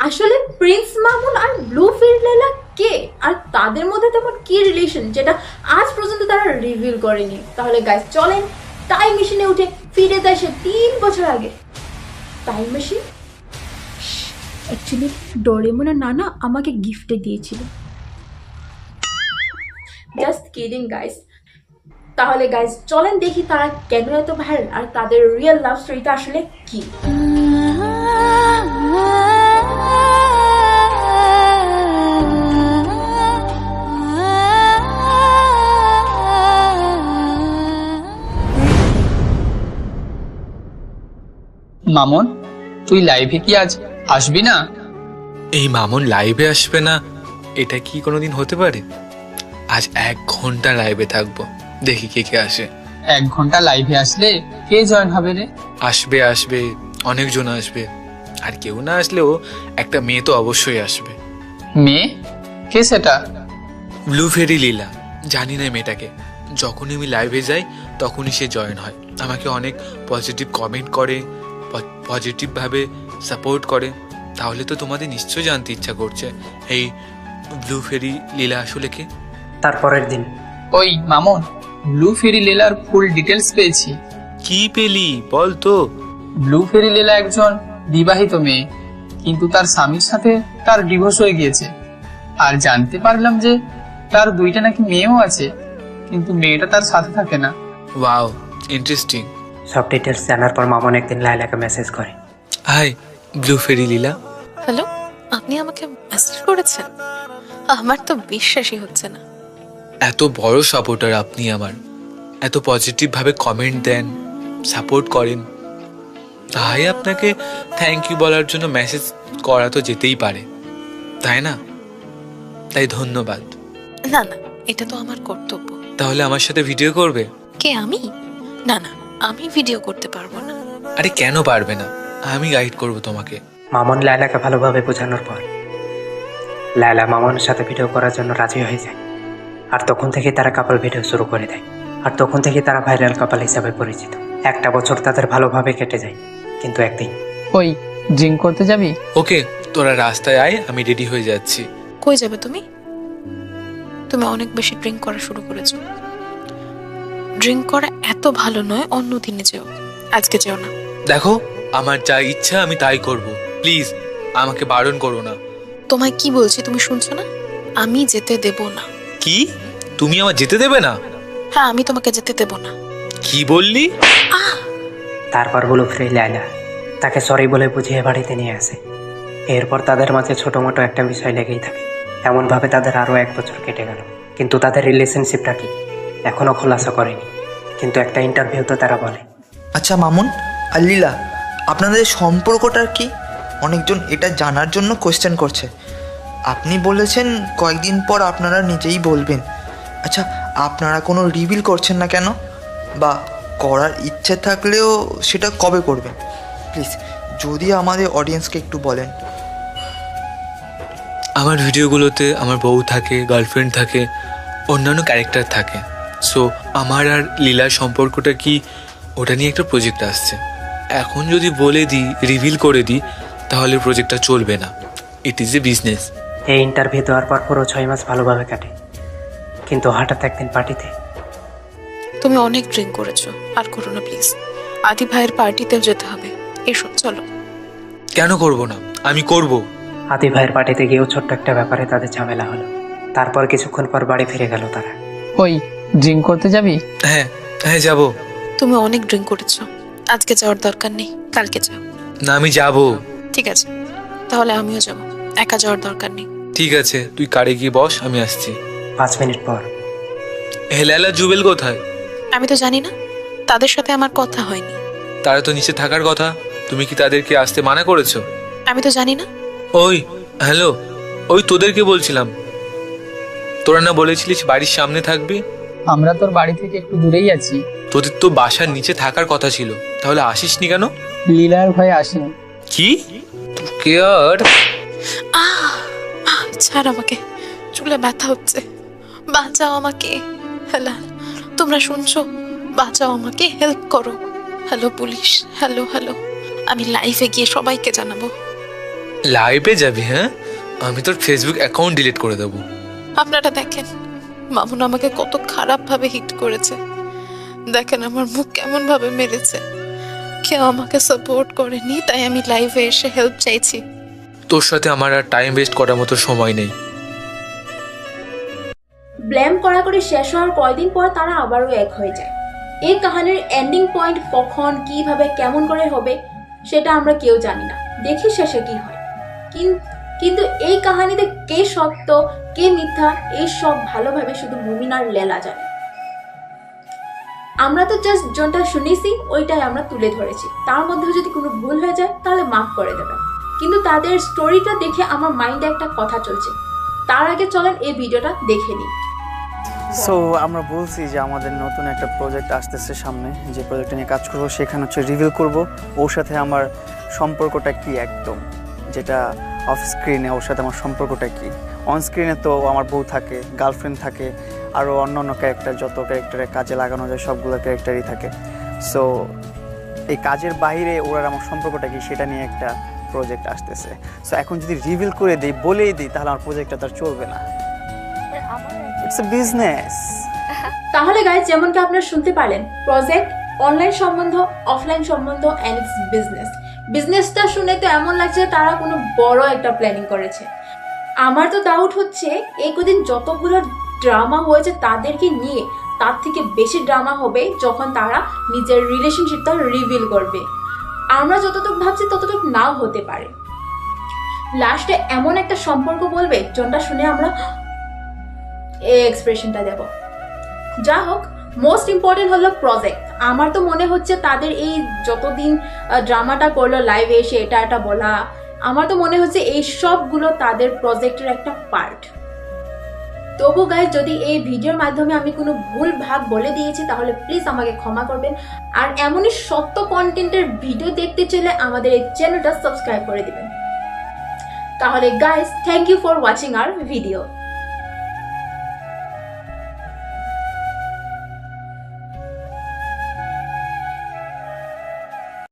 আসলে প্রিন্স মামুন আর blue field কে, আর তাদের মধ্যে তেমন কি রিলেশন যেটা আজ পর্যন্ত তারা রিভিল করেনি। তাহলে গাইস চলেন টাইম মেশিনে উঠে ফিরে যায় সে 3 বছর আগে। টাইম মেশিন অ্যাকচুয়ালি ডোরেমনের নানা আমাকে গিফটে দিয়েছিল। Just kidding guys. তাহলে গাইস চলেন দেখি তারা কেন এত ভাইরাল আর তাদের রিয়েল লাভ স্টোরিটা আসলে কি। মামুন, তুই লাইভে কি আজ আসবি না? এই মামুন লাইভে আসবে না, এটা কি কোনোদিন হতে পারে? আজ 1 ঘন্টা লাইভে থাকবো, দেখি কে কে আসে। 1 ঘন্টা লাইভে আসলে কে জয়েন হবে রে? আসবে আসবে, অনেকজন আসবে, আর কেউ না আসলেও একটা মেয়ে তো অবশ্যই আসবে। মেয়ে? কে সেটা? ব্লু ফেরি লীলা, জানি না মেয়েটাকে। যখনই আমি লাইভে যাই তখনই সে জয়েন হয়, আমাকে অনেক পজিটিভ কমেন্ট করে, পজিটিভভাবে সাপোর্ট করে। তাহলে তো তোমাদের নিশ্চয়ই জানতে ইচ্ছা করছে এই ব্লু ফেরি লীলা আসলে কে। তারপরের দিন ওই মামুন, ব্লু ফেরি লীলার ফুল ডিটেলস পেয়েছি। কি পেলি বল তো? ব্লু ফেরি লীলা একজন বিবাহিত মেয়ে, কিন্তু তার স্বামীর সাথে তার ডিভোর্স হয়ে গিয়েছে। আর জানতে পারলাম যে তার 2টা নাকি মেয়েও আছে, কিন্তু মেয়েটা তার সাথে থাকে না। Wow, interesting. সব ডিটেলস জানার পর মামুন একদিন লাইলাকে মেসেজ করে। হাই ব্লু ফেরি লীলা। হ্যালো, আপনি আমাকে মেসেজ করেছেন? আমার তো বিশ্বাসই হচ্ছে না। এত বড় সাপোর্টার আপনি আমার, এত পজিটিভভাবে কমেন্ট দেন, সাপোর্ট করেন, তাই আপনাকে থ্যাংক ইউ বলার জন্য মেসেজ করা তো যেতেই পারে, তাই না? তাই ধন্যবাদ। না না, এটা তো আমার কর্তব্য। তাহলে আমার সাথে ভিডিও করবে? কে, আমি? না না, আমি ভিডিও করতে পারবো না। আরে কেন পারবে না, আমি গাইড করব তোমাকে। মামুন লাইলাকে ভালোভাবে বোঝানোর পর লাইলা মামুনের সাথে ভিডিও করার জন্য রাজি হয়ে যায়। আর তখন থেকে তারা কাপল ভিডিও শুরু করে দেয়। আর তখন থেকে তারা ভাইরাল কাপল হিসাবে পরিচিত। 1টা বছর তাদের ভালোভাবে কেটে যায়, কিন্তু একদিন ওই ড্রিঙ্ক করতে যাবি? ওকে, তোরা রাস্তায় আয়, আমি রেডি হয়ে যাচ্ছি। কই যাবে তুমি? তুমি অনেক বেশি ড্রিঙ্ক করা শুরু করেছো। ড্রিঙ্ক করা এত ভালো নয়, অন্য দিনে যেও, আজকে যেও না। দেখো, আমার যা ইচ্ছা আমি তাই করব, প্লিজ আমাকে বারণ করো না। তোমায় কি বলছি তুমি শুনছো না? আমি যেতে দেব না। কি? তুমি আমার যেতে দেবে না? হ্যাঁ, আমি তোমাকে যেতে দেব না। কি বললি? তারপর ব্লু ফেরি লাইলা তাকে সরি বলে বুঝিয়ে বাড়িতে নিয়ে আসে। এরপর তাদের মাঝে ছোট মোটো একটা বিষয় লেগেই থাকে। এমনভাবে তাদের আরও 1 বছর কেটে গেল, কিন্তু তাদের রিলেশনশিপটা কি এখনও খোলাসা করেনি। কিন্তু একটা ইন্টারভিউতে তারা বলে, আচ্ছা মামুন আর লীলা, আপনাদের সম্পর্কটা কি? অনেকজন এটা জানার জন্য কোয়েশ্চেন করছে। আপনি বলেছেন কয়েকদিন পর আপনারা নিজেই বলবেন। আচ্ছা, আপনারা কোনো রিভিল করছেন না কেন? বা করার ইচ্ছে থাকলেও সেটা কবে করবেন? প্লিজ যদি আমাদের অডিয়েন্সকে একটু বলেন। আমার ভিডিওগুলোতে আমার বউ থাকে, গার্লফ্রেন্ড থাকে, অন্যান্য ক্যারেক্টার থাকে। সো আমার আর লীলার সম্পর্কটা কি, ওটা নিয়ে একটা প্রজেক্ট আসছে। এখন যদি বলে দিই, রিভিল করে দিই, তাহলে প্রজেক্টটা চলবে না। It is a business. এই ইন্টারভিউ দেওয়ার পর পুরো 6 মাস ভালোভাবে কাটে, কিন্তু হঠাৎ একদিন পার্টিতে তুমি অনেক ড্রিঙ্ক করেছো, আর করো না প্লিজ। আদি ভাইয়ের পার্টিতেও যেতে হবে, এসো চলো। কেন করব না, আমি করব। আদি ভাইয়ের পার্টিতে গিয়েও ছোট্ট একটা ব্যাপারে তাদের ঝামেলা হলো। তারপর কিছুক্ষণ পর বাড়ি ফিরে গেল তারা। ওই ড্রিঙ্ক করতে যাবি? হ্যাঁ হ্যাঁ যাব। তুমি অনেক ড্রিঙ্ক করেছো, আজকে যাওয়ার দরকার নেই, কালকে যাও। না আমি যাব। ঠিক আছে, তাহলে আমিও যাব, একা যাওয়ার দরকার নেই। ঠিক আছে, তুই কারে গিয়ে বস, আমি আসছি। 5 মিনিট পর হেলালা জুবেল কোথায়? আমি তো জানি না, তাদের সাথে আমার কথা হয়নি। তারা তো নিচে থাকার কথা, তুমি কি তাদেরকে আসতে মানা করেছো? আমি তো জানি না। ওই হ্যালো, ওই তোদেরকে বলছিলাম, তোরা না বলেছিলিস বাড়ির সামনে থাকবি? আমরা তোর বাড়ি থেকে একটু দূরেই আছি। তোদের তো বাসার নিচে থাকার কথা ছিল, তাহলে আসিসনি কেন? লীলার ভয়ে আসেনি। কি তোকে আর ছাড় আমাকে, চুলে ব্যথা হচ্ছে, বাঁচাও আমাকে। হ্যালো, তোমরা শুনছো? বাঁচাও আমাকে, হেল্প করো। হ্যালো পুলিশ, হ্যালো হ্যালো, আমি লাইভে গিয়ে সবাইকে জানাবো। লাইভে যাবি? হ্যাঁ, আমি তোর ফেসবুক অ্যাকাউন্ট ডিলিট করে দেবো। আপনারা দেখেন মামুন আমাকে কত খারাপ ভাবে হিট করেছে, দেখেন আমার মুখ কেমন ভাবে মেরেছে। কেউ আমাকে সাপোর্ট করেনি, তাই আমি লাইভে এসে হেল্প চাইছি। তোর সাথে আমার আর টাইম ওয়েস্ট করার মতো সময় নেই। ব্লেম করাকরি শেষ হওয়ার কয়দিন পর তারা আবারও এক হয়ে যায়। এই কাহিনীর এন্ডিং পয়েন্ট কখন, কিভাবে, কেমন করে হবে সেটা আমরা কেউ জানি না, দেখি শেষে কি হয়। কিন্তু এই কাহিনীতে কে সত্য কে মিথ্যা এই সব ভালোভাবে শুধু মুমিন আর লেলা জানে। আমরা তো জাস্ট যেটা শুনেছি ওইটাই আমরা তুলে ধরেছি, তার মধ্যে যদি কোনো ভুল হয়ে যায় তাহলে মাফ করে দেবেন। কিন্তু তাদের স্টোরিটা দেখে আমার মাইন্ডে একটা কথা চলছে, তার আগে চলেন এই ভিডিওটা দেখে নিই। সো আমরা বলছি যে আমাদের নতুন একটা প্রজেক্ট আসতেছে সামনে, যে প্রজেক্টটা নিয়ে কাজ করবো সেখানে হচ্ছে রিভিল করব ওর সাথে আমার সম্পর্কটা কি, একদম যেটা অফ স্ক্রিনে ওর সাথে আমার সম্পর্কটা কি। অন স্ক্রিনে তো আমার বউ থাকে, গার্লফ্রেন্ড থাকে, আরও অন্য অন্য ক্যারেক্টার, যত ক্যারেক্টারে কাজে লাগানো যায় সবগুলো ক্যারেক্টারই থাকে। সো এই কাজের বাইরে ওর আর আমার সম্পর্কটা কি সেটা নিয়ে একটা প্রজেক্ট আসতেছে। সো এখন যদি রিভিল করে দিই, বলেই দিই, তাহলে আমার প্রজেক্টটা তার চলবে না। It's a business. তাহলে গাইজ যেমনকি আপনারা শুনতে পারলেন, প্রজেক্ট অনলাইন সম্বন্ধ, অফলাইন সম্বন্ধ এন্ড ইটস বিজনেস। বিজনেসটা শুনে তো এমন লাগছে তারা কোনো বড় একটা প্ল্যানিং করেছে। আমার তো ডাউট হচ্ছে এই কদিন যতগুলো ড্রামা হয়েছে তাদেরকে নিয়ে তার থেকে বেশি ড্রামা হবে যখন তারা নিজের রিলেশনশিপটা রিভিল করবে। আমরা যতটুকু ভাবছি ততটুকু নাও হতে পারে। লাস্টে এমন একটা সম্পর্ক বলবে যেটা শুনে আমরা এই এক্সপ্রেশনটা দেব। যা হোক, মোস্ট ইম্পর্টেন্ট হলো প্রজেক্ট। আমার তো মনে হচ্ছে তাদের এই যতদিন ড্রামাটা করলো লাইভে এসে এটা বলা, আমার তো মনে হচ্ছে এই সবগুলো তাদের প্রজেক্টের একটা পার্ট। তবু গাইজ যদি এই ভিডিওর মাধ্যমে আমি কোনো ভুল ভাগ বলে দিয়েছি তাহলে প্লিজ আমাকে ক্ষমা করবেন। আর এমনই সত্য কন্টেন্টের ভিডিও দেখতে চাইলে আমাদের এই চ্যানেলটা সাবস্ক্রাইব করে দিবেন। তাহলে guys, thank you for watching our video.